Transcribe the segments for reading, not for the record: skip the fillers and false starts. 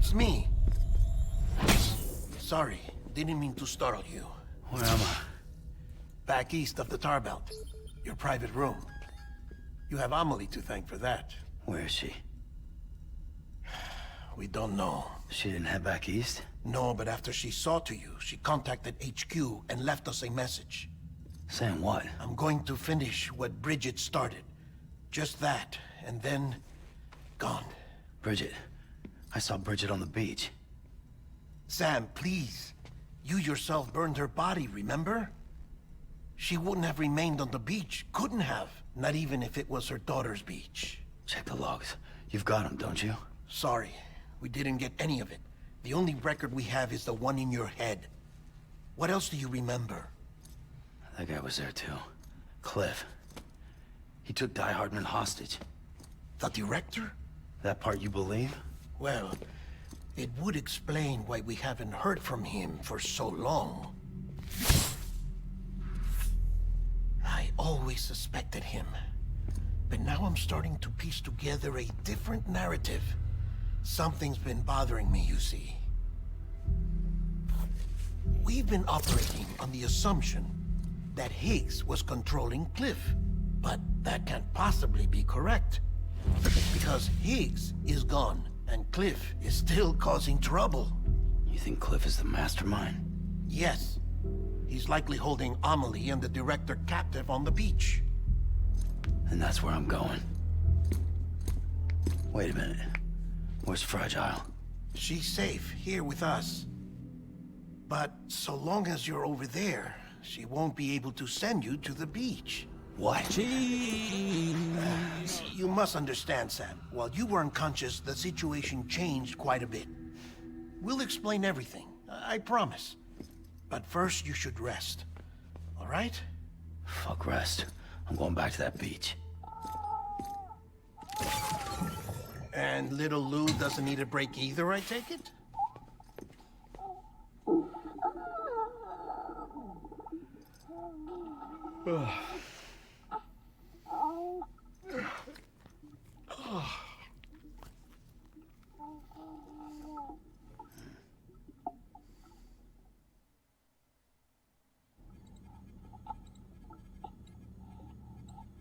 it's me. Sorry, didn't mean to startle you. Where am I? Back east of the Tar Belt. Your private room. You have Amelie to thank for that. Where is she? We don't know. She didn't head back east? No, but after she saw to you, she contacted HQ and left us a message. Saying what? I'm going to finish what Bridget started. Just that, and then... gone. Bridget. I saw Bridget on the beach. Sam, please. You yourself burned her body, remember? She wouldn't have remained on the beach. Couldn't have. Not even if it was her daughter's beach. Check the logs. You've got them, don't you? Sorry, we didn't get any of it. The only record we have is the one in your head. What else do you remember? That guy was there too. Cliff. He took Die Hardman hostage. The director? That part you believe? Well, it would explain why we haven't heard from him for so long. I always suspected him. But now I'm starting to piece together a different narrative. Something's been bothering me, you see. We've been operating on the assumption that Higgs was controlling Cliff. But that can't possibly be correct. Because Higgs is gone, and Cliff is still causing trouble. You think Cliff is the mastermind? Yes. He's likely holding Amelie and the director captive on the beach. And that's where I'm going. Wait a minute. Where's Fragile? She's safe here with us. But so long as you're over there, she won't be able to send you to the beach. What? You must understand, Sam. While you were unconscious, the situation changed quite a bit. We'll explain everything, I promise. But first, you should rest. All right? Fuck rest. I'm going back to that beach. And little Lou doesn't need a break either, I take it?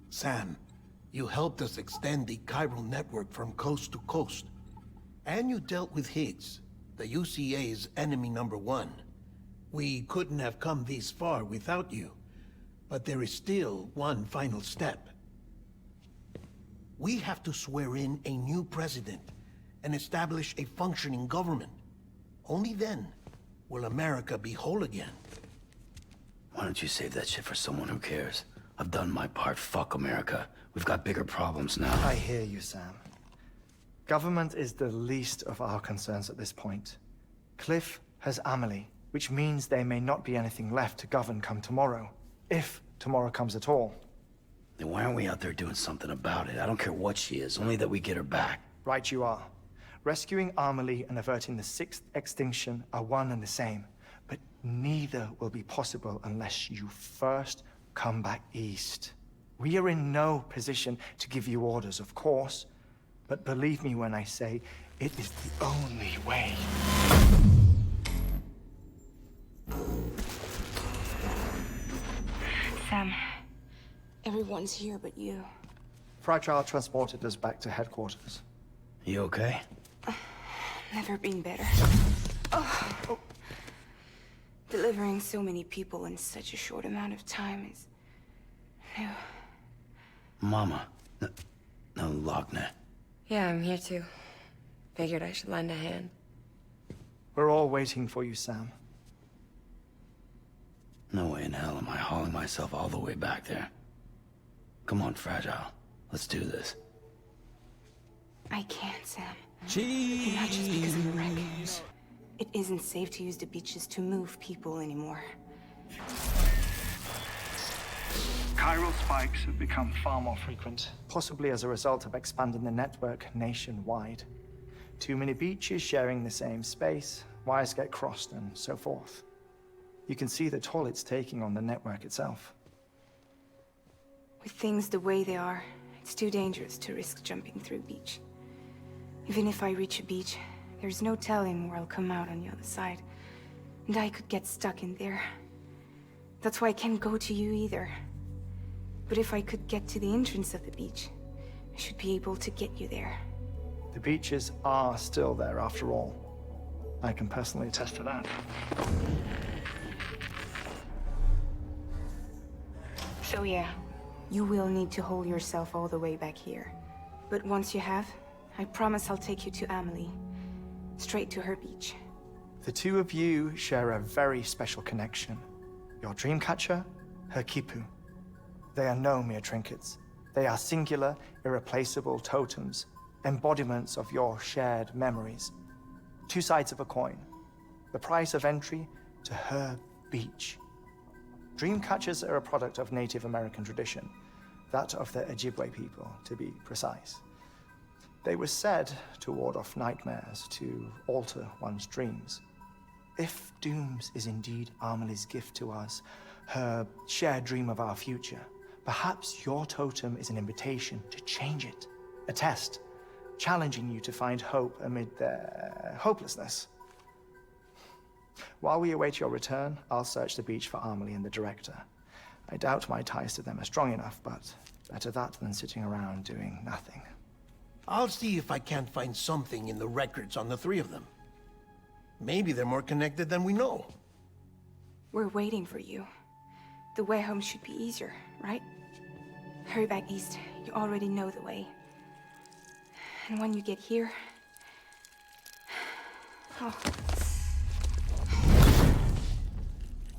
Sam, you helped us extend the chiral network from coast to coast. And you dealt with Higgs, the UCA's enemy #1. We couldn't have come this far without you. But there is still one final step. We have to swear in a new president and establish a functioning government. Only then will America be whole again. Why don't you save that shit for someone who cares? I've done my part. Fuck America. We've got bigger problems now. I hear you, Sam. Government is the least of our concerns at this point. Cliff has Amelie, which means there may not be anything left to govern come tomorrow. If tomorrow comes at all. Then why aren't we out there doing something about it? I don't care what she is, only that we get her back. Right you are. Rescuing Amelie and averting the 6th extinction are one and the same. But neither will be possible unless you first come back east. We are in no position to give you orders, of course. But believe me when I say, it is the only way. Sam, everyone's here but you. Fragile transported us back to headquarters. You okay? Never been better. Oh. Delivering so many people in such a short amount of time is new. Mama. No, Lochner. Yeah, I'm here too. Figured I should lend a hand. We're all waiting for you, Sam. No way in hell am I hauling myself all the way back there. Come on, Fragile. Let's do this. I can't, Sam. And not just because of the wreck. It isn't safe to use the beaches to move people anymore. Chiral spikes have become Far more frequent, possibly as a result of expanding the network nationwide. Too many beaches sharing the same space, wires get crossed, and so forth. You can see the toll it's taking on the network itself. With things the way they are, it's too dangerous to risk jumping through a beach. Even if I reach a beach, There's no telling where I'll come out on the other side. And I could get stuck in there. That's why I can't go to you either. But if I could get to the entrance of the beach, I should be able to get you there. The beaches are still there after all. I can personally attest to that. So yeah, you will need to hold yourself all the way back here. But once you have, I promise I'll take you to Amelie. Straight to her beach. The two of you share a very special connection. Your dreamcatcher, her quipu. They are no mere trinkets. They are singular, irreplaceable totems, embodiments of your shared memories. Two sides of a coin. The price of entry to her beach. Dreamcatchers are a product of Native American tradition, that of the Ojibwe people, to be precise. They were said to ward off nightmares, to alter one's dreams. If Dooms is indeed Amelie's gift to us, her shared dream of our future, perhaps your totem is an invitation to change it. A test, challenging you to find hope amid their hopelessness. While we await your return, I'll search the beach for Amelie and the director. I doubt my ties to them are strong enough, but better that than sitting around doing nothing. I'll see if I can't find something in the records on the three of them. Maybe they're more connected than we know. We're waiting for you. The way home should be easier, right? Hurry back east. You already know the way. And when you get here... Oh.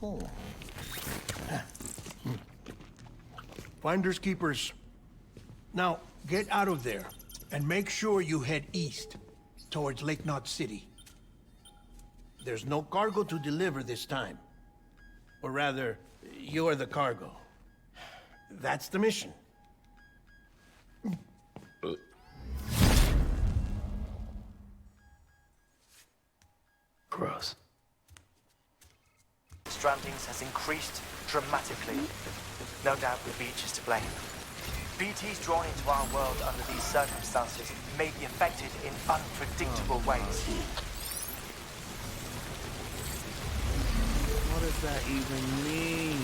Oh. Finders keepers. Now, get out of there, and make sure you head east, towards Lake Knot City. There's no cargo to deliver this time. Or rather, you're the cargo. That's the mission. Gross. Strandings has increased dramatically. No doubt the beach is to blame. BTs drawn into our world under these circumstances may be affected in unpredictable ways. What does that even mean?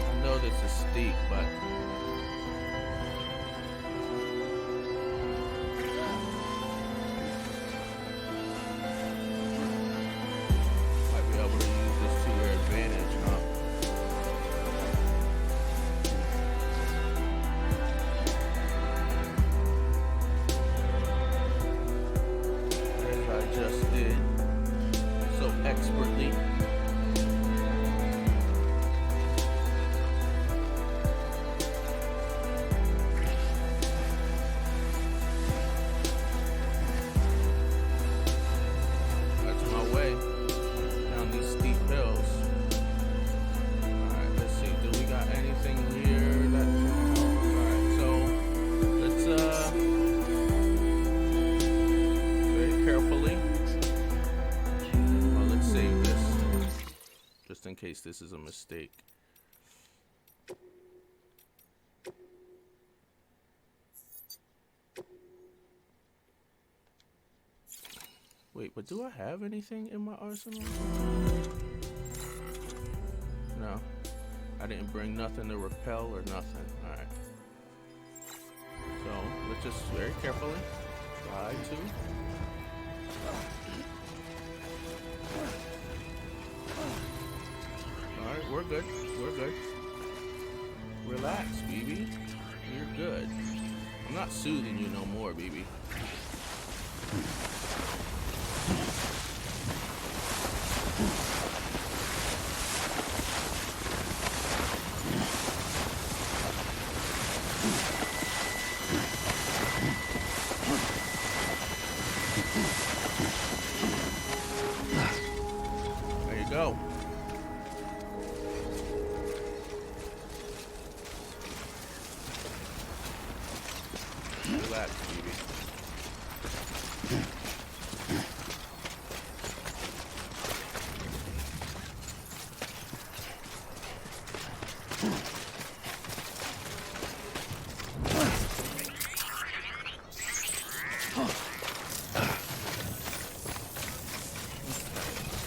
I know this is steep, but might be able to use this to your advantage, huh? As I just did so expertly. That's my way down these steep hills. Alright, let's see. Do we got anything here that can help? Alright, so let's very carefully. Well, let's save this. Just in case this is a mistake. Wait, but do I have anything in my arsenal? No. I didn't bring nothing to repel or nothing. Alright. So, let's just very carefully try to. Alright, we're good. We're good. Relax, BB. You're good. I'm not soothing you no more, BB. There you go. Relax, baby.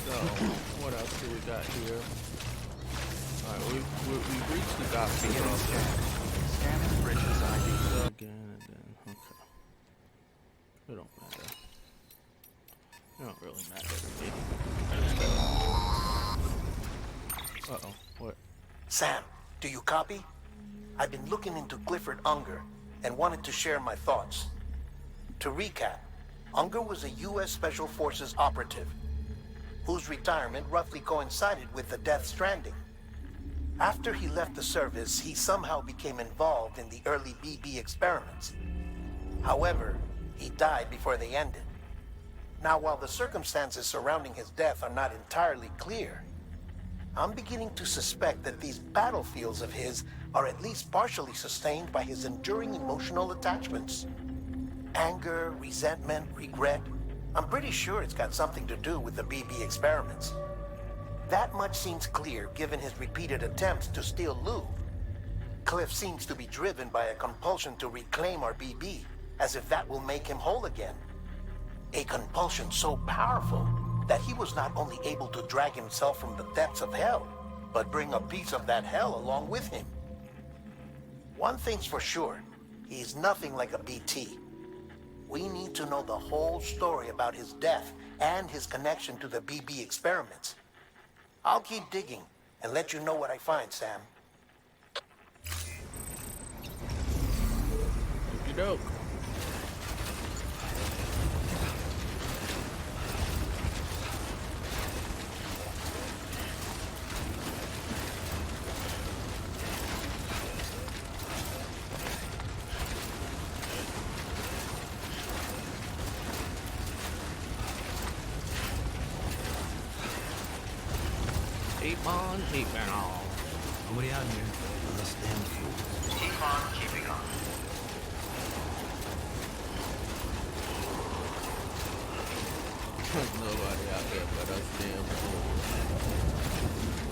So, what else do we got here? Alright, we've reached the doctor. Scan the bridge's ID. Again. Okay. It don't matter. It don't really matter to me. Uh-oh. What? Sam, do you copy? I've been looking into Clifford Unger and wanted to share my thoughts. To recap, Unger was a U.S. Special Forces operative whose retirement roughly coincided with the death Stranding. After he left the service, he somehow became involved in the early BB experiments. However, he died before they ended. Now, while the circumstances surrounding his death are not entirely clear, I'm beginning to suspect that these battlefields of his are at least partially sustained by his enduring emotional attachments. Anger, resentment, regret. I'm pretty sure it's got something to do with the BB experiments. That much seems clear given his repeated attempts to steal Lou. Cliff seems to be driven by a compulsion to reclaim our BB, as if that will make him whole again. A compulsion so powerful that he was not only able to drag himself from the depths of hell, but bring a piece of that hell along with him. One thing's for sure, he's nothing like a BT. We need to know the whole story about his death and his connection to the BB experiments. I'll keep digging and let you know what I find, Sam. Okey doke. Keep on keeping on. Nobody out here. Unless damn fools. Keep on keeping on. There's nobody out there but us damn fools.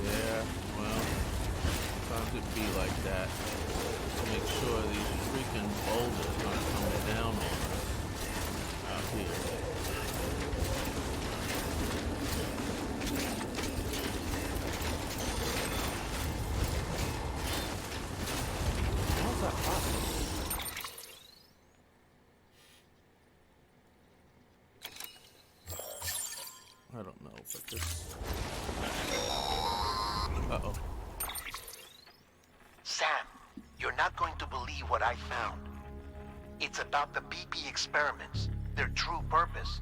Yeah, well, sometimes it be like that. Just make sure these freaking boulders aren't coming down on us out here. How's that possible? I don't know, but this... Uh-oh. Sam, you're not going to believe what I found. It's about the BP experiments, their true purpose.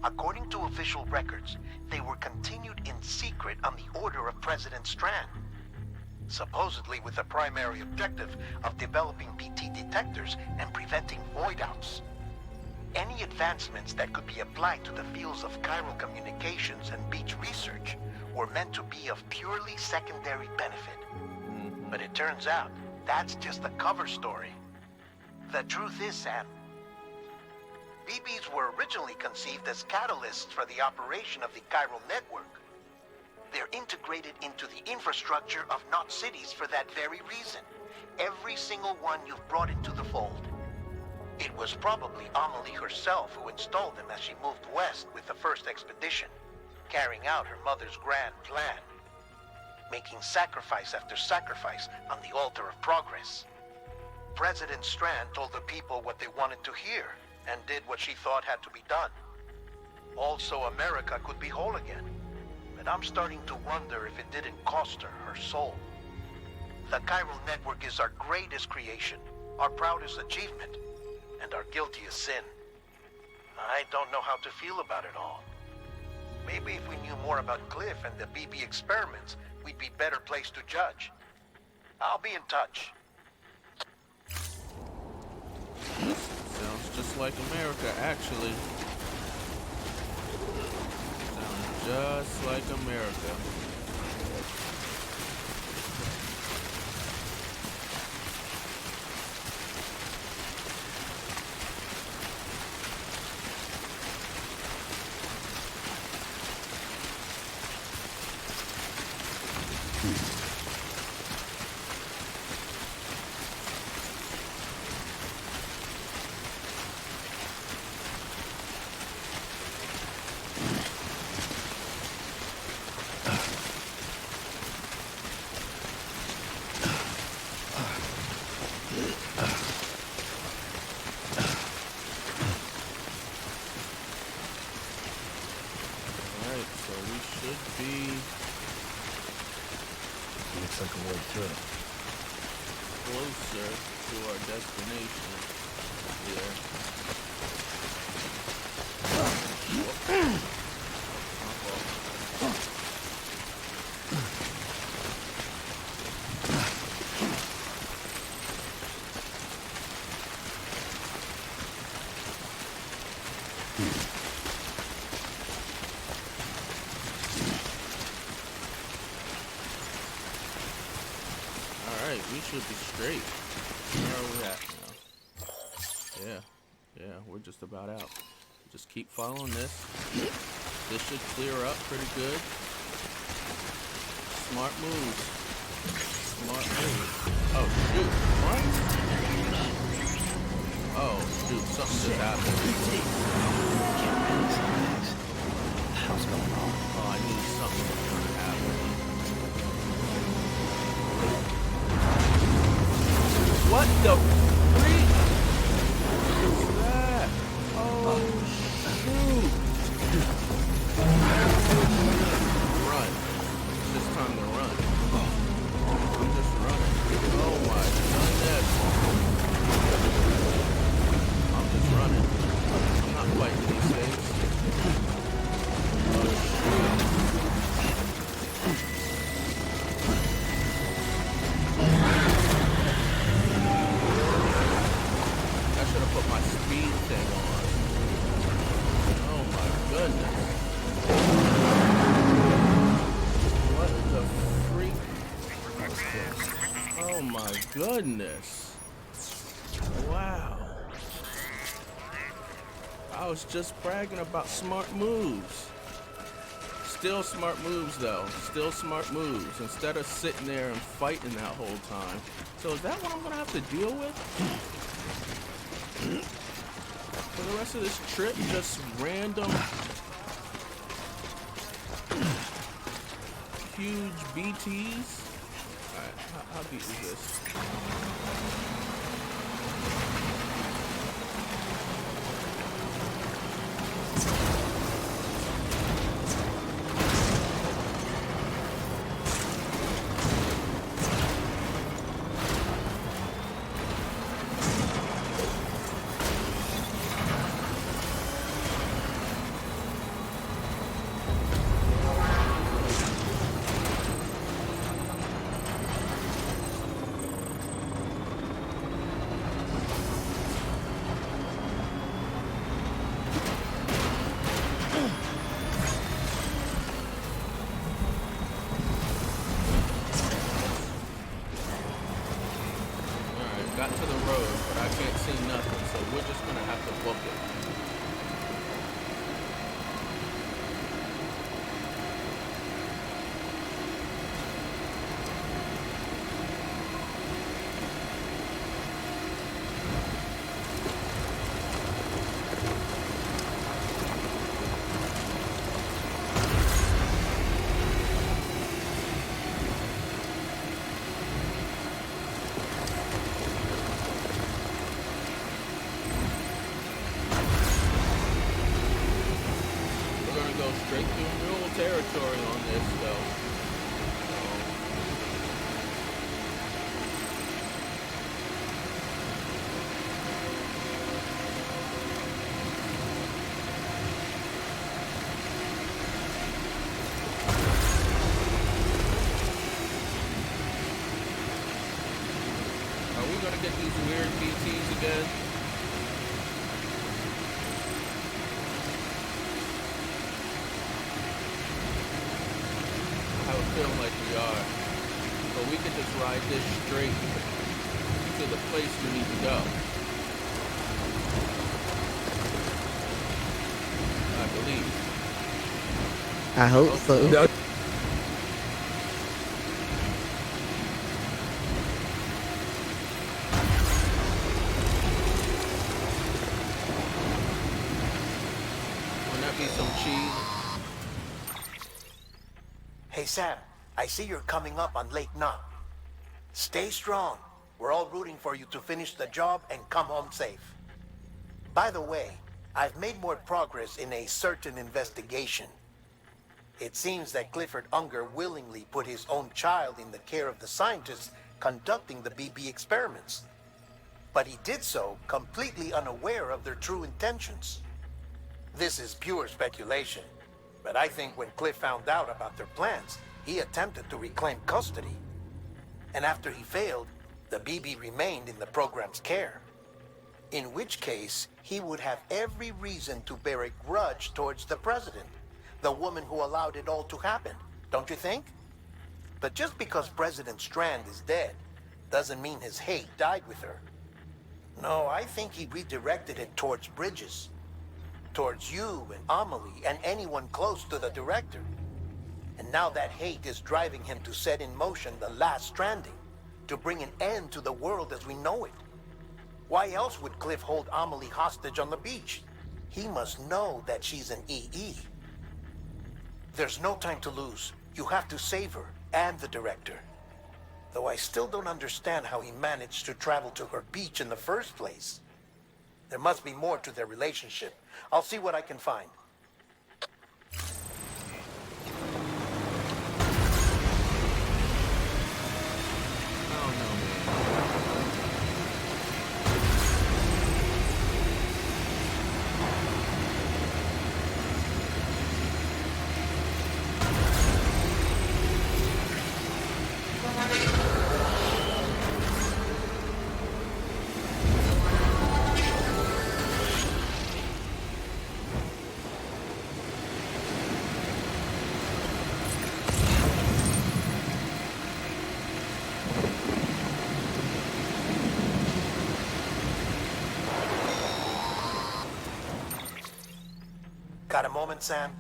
According to official records, they were continued in secret on the order of President Strand. Supposedly with the primary objective of developing BT detectors and preventing void-outs. Any advancements that could be applied to the fields of chiral communications and beach research were meant to be of purely secondary benefit. But it turns out, that's just a cover story. The truth is, Sam, BBs were originally conceived as catalysts for the operation of the chiral network. They're integrated into the infrastructure of Knot cities for that very reason. Every single one you've brought into the fold. It was probably Amelie herself who installed them as she moved west with the first expedition, carrying out her mother's grand plan, making sacrifice after sacrifice on the altar of progress. President Strand told the people what they wanted to hear, and did what she thought had to be done. Also, America could be whole again, but I'm starting to wonder if it didn't cost her her soul. The chiral network is our greatest creation, our proudest achievement, and our guiltiest sin. I don't know how to feel about it all. Maybe if we knew more about Cliff and the BB experiments, we'd be better placed to judge. I'll be in touch. Sounds just like America, actually. Sounds just like America. Looks like a way through. Closer to our destination. Yeah. Alright, we should be straight. Where are we at now? Yeah, we're just about out. Just keep following this. This should clear up pretty good. Smart moves. Smart moves. Oh, shoot. What? Oh, shoot. Something just happened. What the hell's going on? Oh, I knew something was going to happen. What the freak is that? Oh, shoot. Run. It's time to run. I'm just running. Oh my goodness. I'm just running. I'm not fighting these things. Oh, shoot. goodness. Wow. I was just bragging about smart moves. Still smart moves though. Still smart moves. Instead of sitting there and fighting that whole time. So is that what I'm gonna have to deal with? For the rest of this trip, just random huge BTs? Alright, how deep is this? Got to the road, but I can't see nothing, so we're just gonna have to book it. Straight through mule territory on this, though. Are we gonna get these weird BTs again? Feel like we are, but we could just ride this straight to the place we need to go. I believe. I hope so. No. Wouldn't that be some cheese? Hey, Sam, I see you're coming up on Lake Knot. Stay strong. We're all rooting for you to finish the job and come home safe. By the way, I've made more progress in a certain investigation. It seems that Clifford Unger willingly put his own child in the care of the scientists conducting the BB experiments. But he did so completely unaware of their true intentions. This is pure speculation. But I think when Cliff found out about their plans, he attempted to reclaim custody. And after he failed, the BB remained in the program's care. In which case, he would have every reason to bear a grudge towards the president, the woman who allowed it all to happen, don't you think? But just because President Strand is dead, doesn't mean his hate died with her. No, I think he redirected it towards Bridges. Towards you and Amelie and anyone close to the director. And now that hate is driving him to set in motion the last Stranding, to bring an end to the world as we know it. Why else would Cliff hold Amelie hostage on the beach? He must know that she's an EE. There's no time to lose. You have to save her and the director. Though I still don't understand how he managed to travel to her beach in the first place. There must be more to their relationship. I'll see what I can find. Oh no, man. moment, Sam?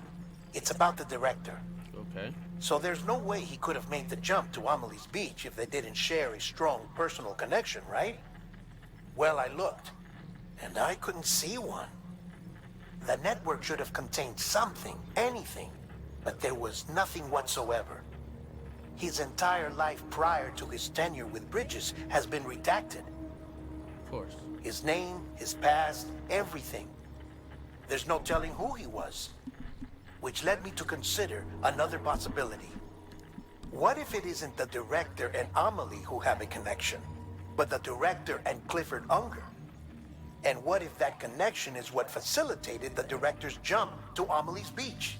It's about the director. Okay. So there's no way he could have made the jump to Amelie's beach if they didn't share a strong personal connection, right? Well, I looked, and I couldn't see one. The network should have contained something, anything, but there was nothing whatsoever. His entire life prior to his tenure with Bridges has been redacted. Of course. His name, his past, everything. There's no telling who he was. Which led me to consider another possibility. What if it isn't the director and Amelie who have a connection, but the director and Clifford Unger? And what if that connection is what facilitated the director's jump to Amelie's beach?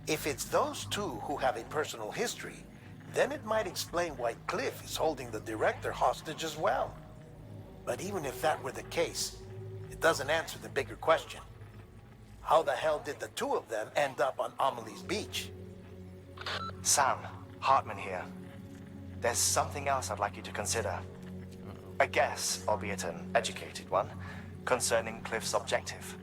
If it's those two who have a personal history, then it might explain why Cliff is holding the director hostage as well. But even if that were the case, it doesn't answer the bigger question. How the hell did the two of them end up on Amelie's beach? Sam, Hartman here. There's something else I'd like you to consider. A guess, albeit an educated one, concerning Cliff's objective.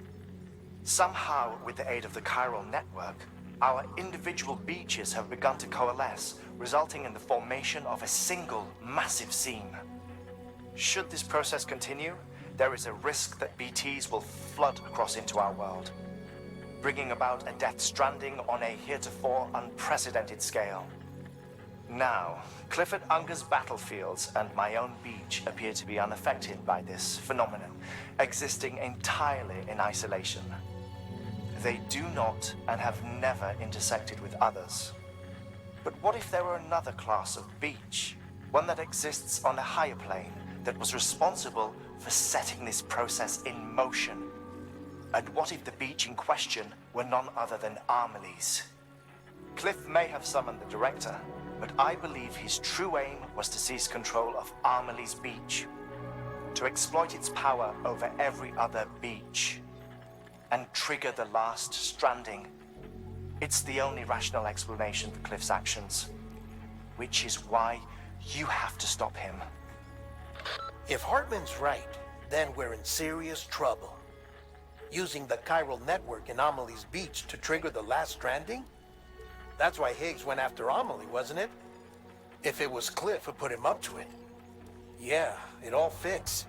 Somehow, with the aid of the chiral network, our individual beaches have begun to coalesce, resulting in the formation of a single massive seam. Should this process continue, there is a risk that BTs will flood across into our world, bringing about a death stranding on a heretofore unprecedented scale. Now, Clifford Unger's battlefields and my own beach appear to be unaffected by this phenomenon, existing entirely in isolation. They do not and have never intersected with others. But what if there were another class of beach, one that exists on a higher plane, that was responsible for setting this process in motion? And what if the beach in question were none other than Amelie's? Cliff may have summoned the director, but I believe his true aim was to seize control of Amelie's beach, to exploit its power over every other beach, and trigger the last stranding. It's the only rational explanation for Cliff's actions, which is why you have to stop him. If Hartman's right, then we're in serious trouble. Using the chiral network in Amelie's beach to trigger the last stranding? That's why Higgs went after Amelie, wasn't it? If it was Cliff who put him up to it. Yeah, it all fits.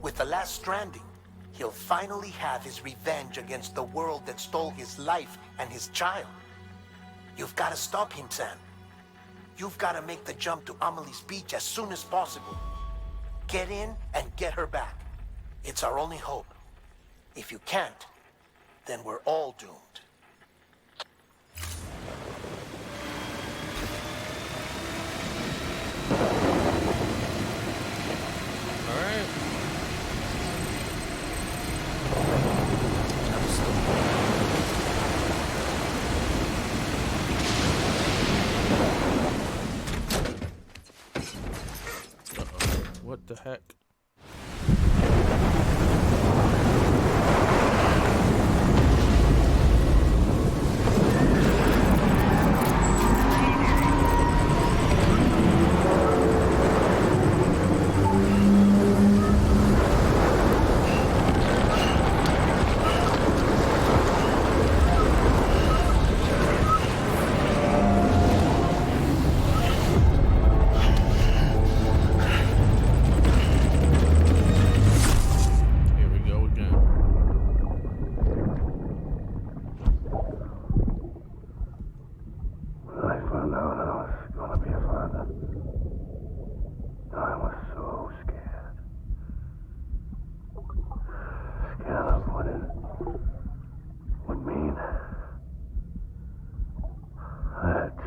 With the last stranding, he'll finally have his revenge against the world that stole his life and his child. You've got to stop him, Sam. You've got to make the jump to Amelie's beach as soon as possible. Get in and get her back. It's our only hope. If you can't, then we're all doomed. All right. What the heck?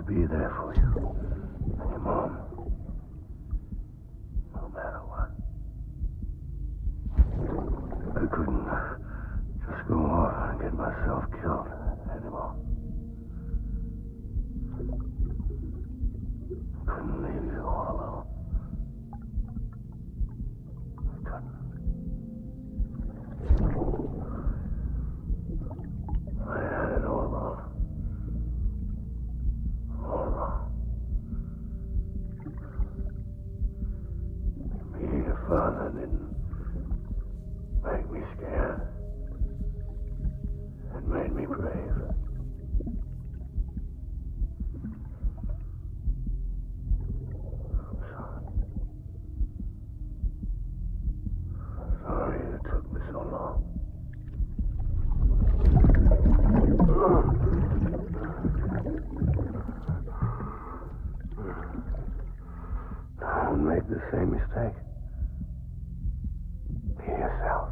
Be there for you and your mom, no matter what. I couldn't just go off and get myself killed anymore. Couldn't leave you all alone. I couldn't. I had it all wrong. All wrong. Me, your father, didn't make me scared. It made me brave. make the same mistake. Be yourself.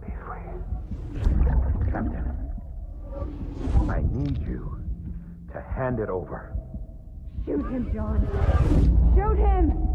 Be free. Captain, I need you to hand it over. Shoot him, John. Shoot him!